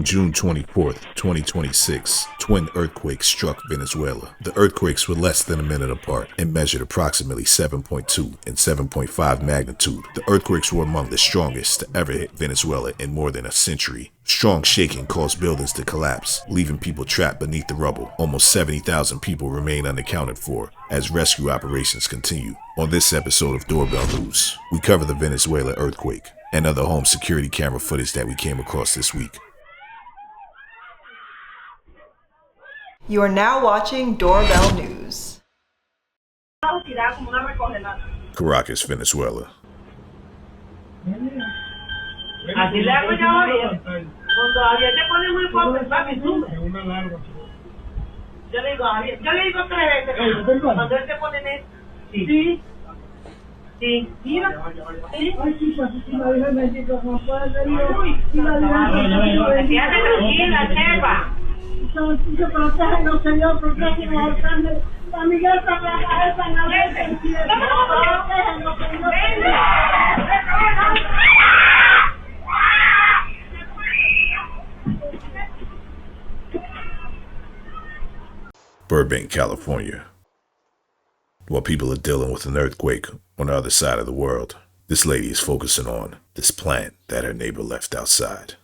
June 24th, 2026, twin earthquakes struck Venezuela. The earthquakes were less than a minute apart and measured approximately 7.2 and 7.5 magnitude. The earthquakes were among the strongest to ever hit Venezuela in more than a century. Strong shaking caused buildings to collapse, leaving people trapped beneath the rubble. Almost 70,000 people remain unaccounted for as rescue operations continue. On this episode of Doorbell News, we cover the Venezuela earthquake and other home security camera footage that we came across this week. You are now watching Doorbell News. Caracas, Venezuela. Así le hago yo ahora. Cuando Javier te pone muy fuerte, papi, sube. Yo le digo a Javier, yo le digo 3 veces. Cuando él te pone en eso. Sí. Sí. Mira. Sí. Ay, sí, pues sí, la Virgen bendita, no puede ser yo. Sí, la Virgen. Quédate tranquila, Chepa. Que protégenos, Señor, protégenos, alcalde. La Miguel para la esa en la vez. Protégenos, Señor. Burbank, California. While people are dealing with an earthquake on the other side of the world, this lady is focusing on this plant that her neighbor left outside.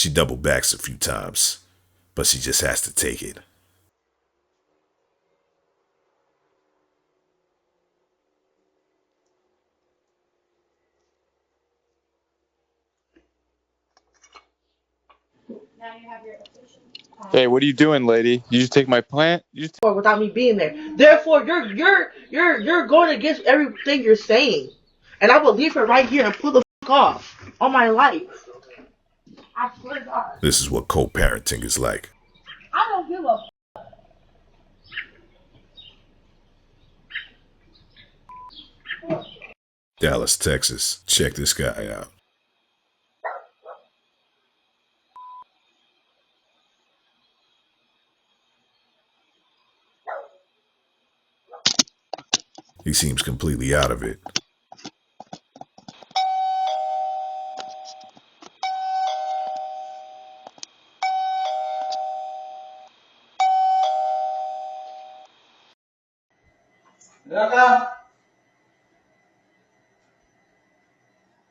She double backs a few times, but she just has to take it. Now you have your official. Hey, what are you doing, lady? You just take my plant? Without me being there. Therefore, you're going against everything you're saying, and I will leave her right here and pull the fuck off on my life. I swear to God. This is what co-parenting is like. I don't give a Dallas, Texas. Check this guy out. He seems completely out of it.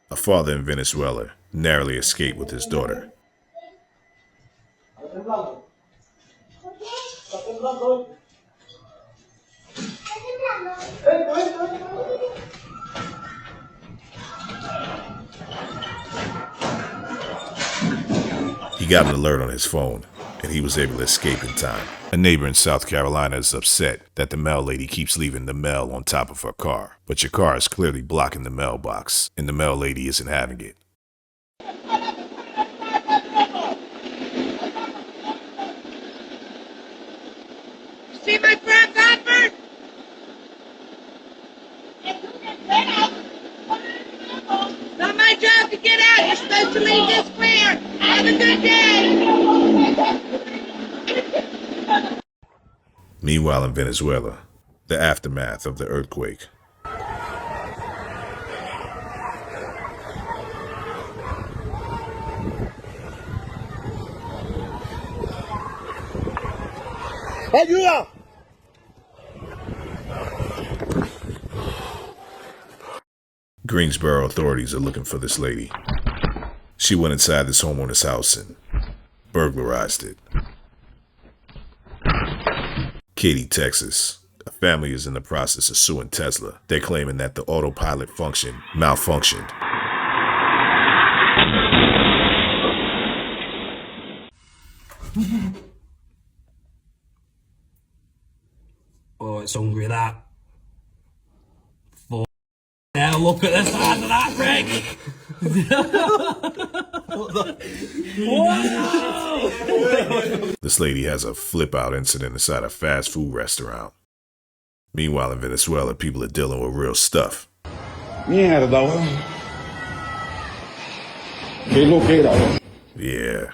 A father in Venezuela narrowly escaped with his daughter. He got an alert on his phone, and he was able to escape in time. A neighbor in South Carolina is upset that the mail lady keeps leaving the mail on top of her car. But your car is clearly blocking the mailbox, and the mail lady isn't having it. See my friend Godford? It's not my job to get out. You're supposed to leave this clear. Have a good day. Meanwhile, in Venezuela, the aftermath of the earthquake. ayuda. Greensboro authorities are looking for this lady. She went inside this homeowner's house and burglarized it. Katy, Texas. A family is in the process of suing Tesla. They're claiming that the autopilot function malfunctioned. Oh, it's hungry, that. Now look at the size of that rig. This lady has a flip-out incident inside a fast food restaurant. Meanwhile, in Venezuela, people are dealing with real stuff. Mierda, weón. Yeah.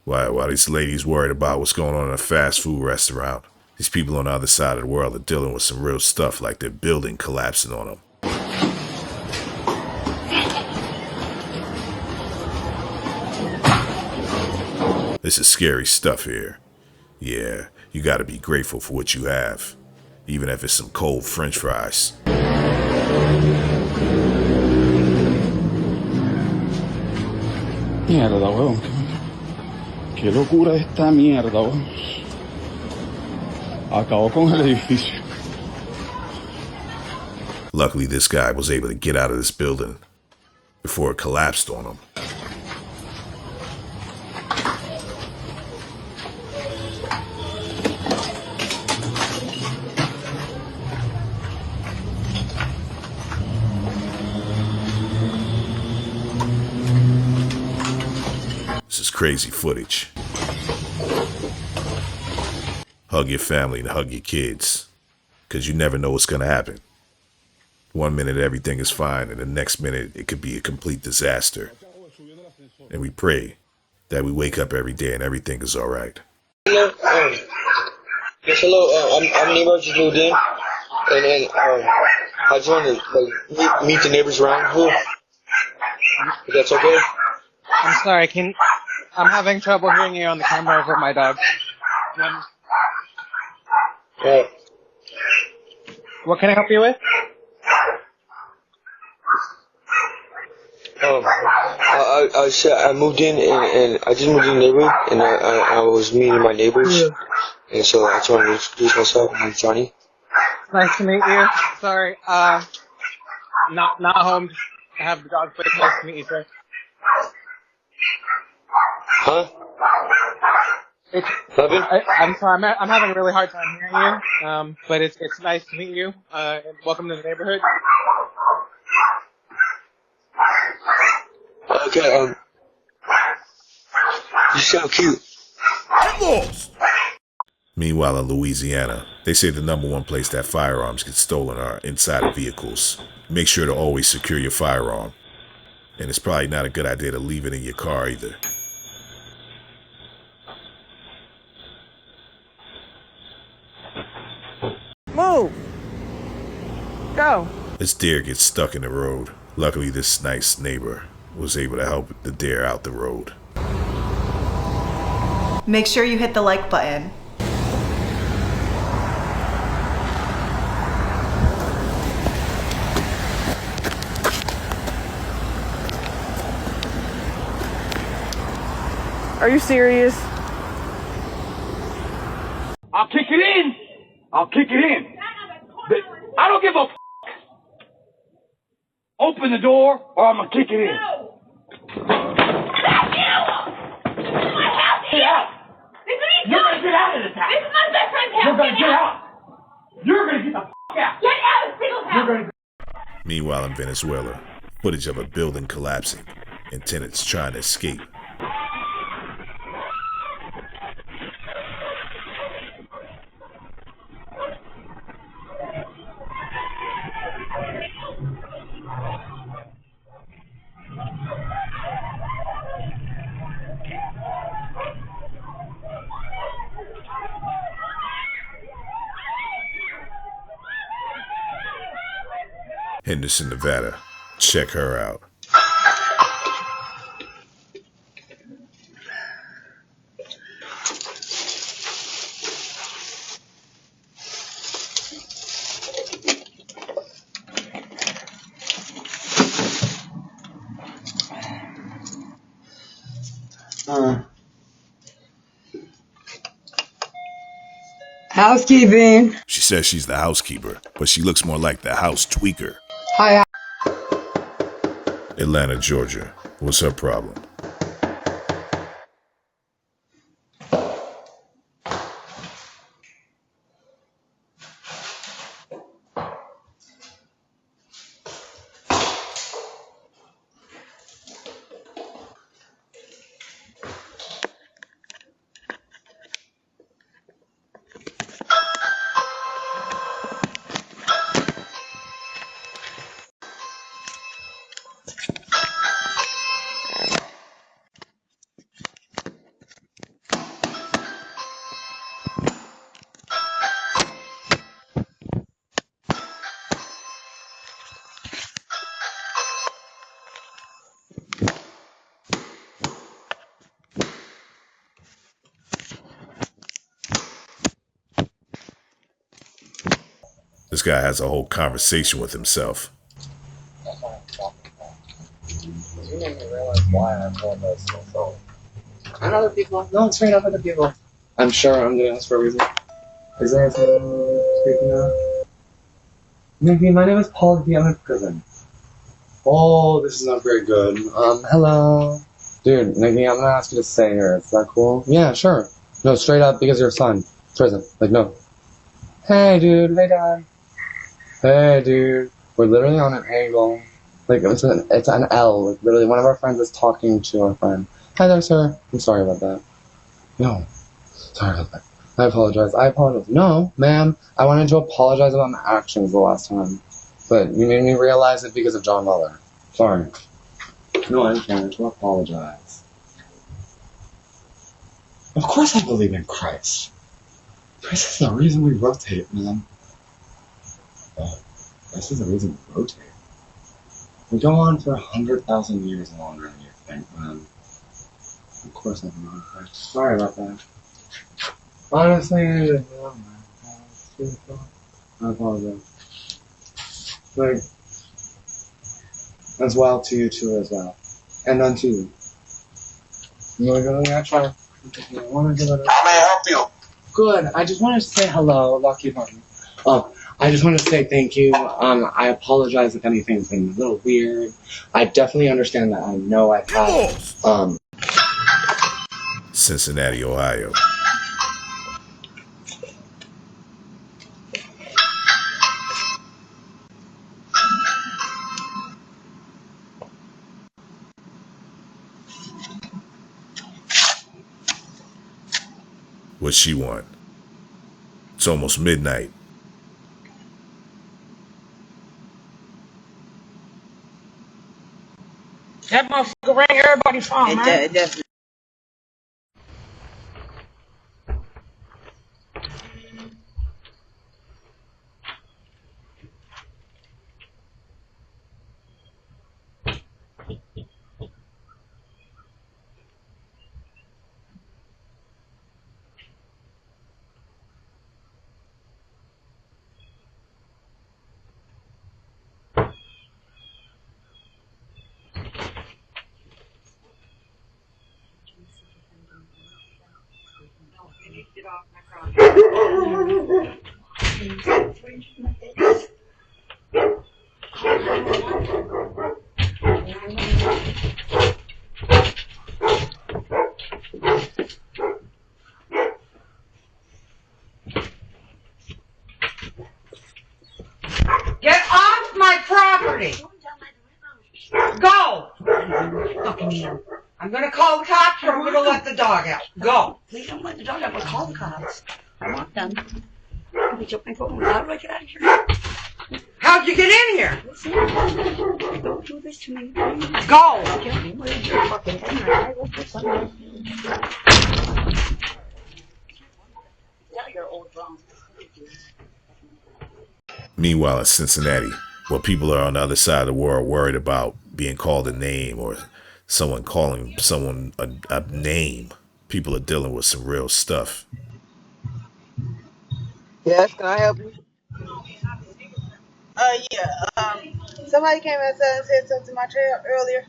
Why these ladies worried about what's going on in a fast food restaurant? These people on the other side of the world are dealing with some real stuff, like their building collapsing on them. This is scary stuff here. Yeah, you gotta be grateful for what you have, even if it's some cold French fries. Mierda, weón. Qué locura esta mierda, weón. Acabó con el edificio. Luckily, this guy was able to get out of this building before it collapsed on him. This is crazy footage. Hug your family and hug your kids, because you never know what's going to happen. One minute everything is fine, and the next minute it could be a complete disaster. And we pray that we wake up every day and everything is all right. Hello, yes, hello. I'm neighbor. Just moved in, and then I just wanted to meet the neighbors around here. If that's okay. I'm sorry. I'm having trouble hearing you on the camera over my dog. What can I help you with? I moved in, and I just moved in the neighborhood, and I was meeting my neighbors, and so I just wanted to introduce myself. I'm Johnny. Nice to meet you. Sorry, not home. I have the dog, but it's nice to meet you, sir. Huh? I'm sorry. I'm having a really hard time hearing you. But it's nice to meet you. And welcome to the neighborhood. Okay. You sound cute. Meanwhile, in Louisiana, they say the #1 place that firearms get stolen are inside of vehicles. Make sure to always secure your firearm. And it's probably not a good idea to leave it in your car either. Move! Go! This deer gets stuck in the road. Luckily, this nice neighbor was able to help the deer out the road. Make sure you hit the like button. Are you serious? I'll kick it in. I'll kick it in. I don't give a f***. Open the door or I'm gonna kick it in. Get out. You're gonna get out of this house. This is my best friend's house. You're gonna get out. You're gonna get the f*** out. Get out of Single's house. Meanwhile, in Venezuela, footage of a building collapsing and tenants trying to escape. Henderson, Nevada. Check her out. Housekeeping. She says she's the housekeeper, but she looks more like the house tweaker. Hi. Atlanta, Georgia. What's her problem? This guy has a whole conversation with himself. You made me realize why I apologize to myself. And other people. No, it's straight up other people. I'm sure I'm doing this for a reason. Is there something speaking of? Nikki, my name is Paul. I'm in prison. Oh, this is not very good. Hello. Dude, Nikki, I'm gonna ask you to stay here. Is that cool? Yeah, sure. No, straight up, because you're a son. Prison. Like, no. Hey, dude. Hey, Dad. Hey, dude. We're literally on an angle. Like, it's an L. Like, literally, one of our friends is talking to our friend. Hi there, sir. I'm sorry about that. No. Sorry about that. I apologize. No, ma'am. I wanted to apologize about my actions the last time. But you made me realize it because of John Muller. Sorry. No, I wanted to apologize. Of course I believe in Christ. Christ is the reason we rotate, man. Christ is the reason we rotate. We go on for 100,000 years longer than you think, man. Of course I believe in Christ. Sorry about that. Honestly, I apologize. Like, as well to you too as well. And unto you. You wanna go to the actual? I wanna give it How may I help you? Good. I just wanted to say hello, Lucky Bunny. I just want to say thank you. I apologize if anything's been a little weird. I definitely understand that. I know I've had, Cincinnati, Ohio. What she want? It's almost midnight. That motherfucker rang everybody's phone, man. Get off my property! Go! I'm gonna call the cops or I'm gonna let the dog out. Go! Please don't let the dog out, but call the cops. I want them. We took my phone. How do I get out of here? How'd you get in here? Listen, don't do this to me. Please. Go! Kill me. Where's your fucking head? I will put something. Tell your old drunk. Meanwhile, in Cincinnati, where people are on the other side of the world worried about being called a name or someone calling someone a name, people are dealing with some real stuff. Yes, can I help you? Somebody came outside and said something to my child earlier.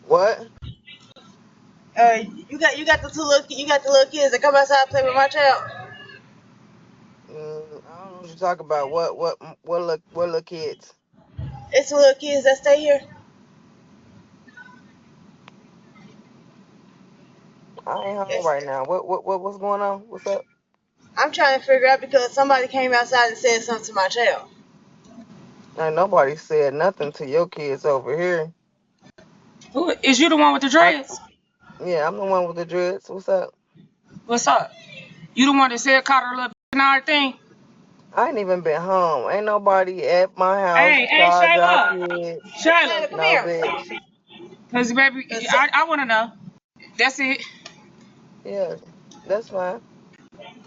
What? You got the little kids that come outside and play with my child. I don't know what you're talking about. What little kids? It's the little kids that stay here. I ain't home right now. What's going on? What's up? I'm trying to figure out because somebody came outside and said something to my child. Ain't nobody said nothing to your kids over here. Who is you the one with the dreads? Yeah, I'm the one with the dreads. What's up? What's up? You the one that said caught her little and everything? I ain't even been home. Ain't nobody at my house. Hey, Y'all Shayla. kids. Shayla, Come No, here. bitch. Cause baby, I want to know. That's it. Yeah, that's fine.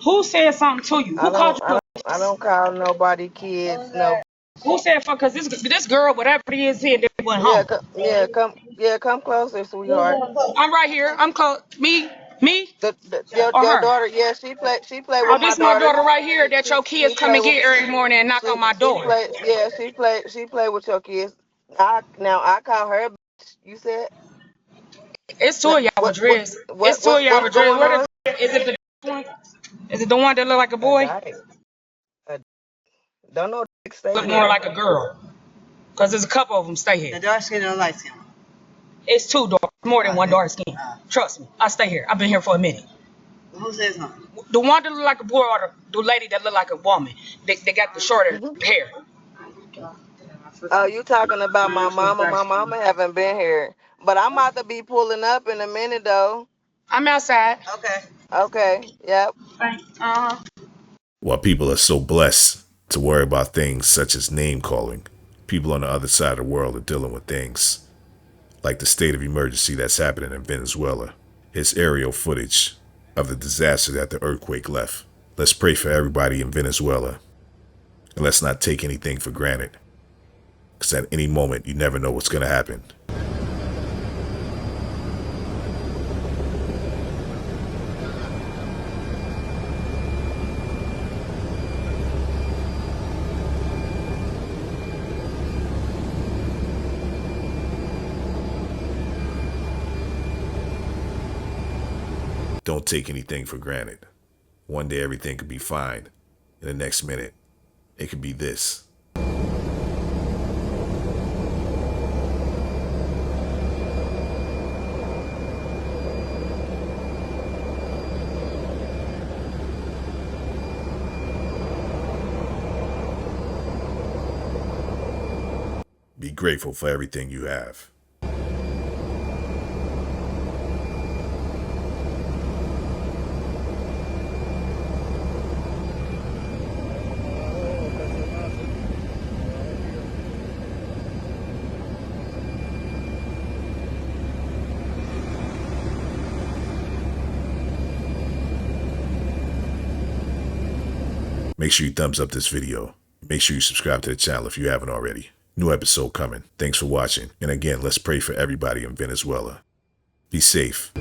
Who said something to you? Who called you? I don't call nobody kids. No. Who said fuck? Cause this girl, whatever it is, said they went home. Come closer, sweetheart. I'm right here. I'm close. Me. Me or Your her? daughter, yeah, she play Oh, with my this my daughter. daughter right here that She your she kids come play and with get every morning and knock on my door. she play with your kids. I call her. Bitch, you said It's two of y'all with dreads. It's two of y'all what's with dreads. going What on? is it? The one? Is it the one that look like a A boy? dyke. Don't know. Stay Look more here. like a girl. Cause there's a couple of them stay here. The dark skin or the light skin? It's two dark, more than one dark skin. Trust me, I stay here. I've been here for a minute. Who says no? The one that look like a boy or the lady that look like a woman. They got the shorter hair. Oh, you talking about my mama? My mama haven't been here, but I'm about to be pulling up in a minute though. I'm outside. Okay. Okay. Yep. While people are so blessed to worry about things such as name calling, people on the other side of the world are dealing with things like the state of emergency that's happening in Venezuela. It's aerial footage of the disaster that the earthquake left. Let's pray for everybody in Venezuela, and let's not take anything for granted, because at any moment you never know what's going to happen. Don't take anything for granted. One day everything could be fine, and the next minute it could be this. Be grateful for everything you have. Make sure you thumbs up this video. Make sure you subscribe to the channel if you haven't already. New episode coming. Thanks for watching. And again, let's pray for everybody in Venezuela. Be safe.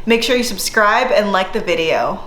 Make sure you subscribe and like the video.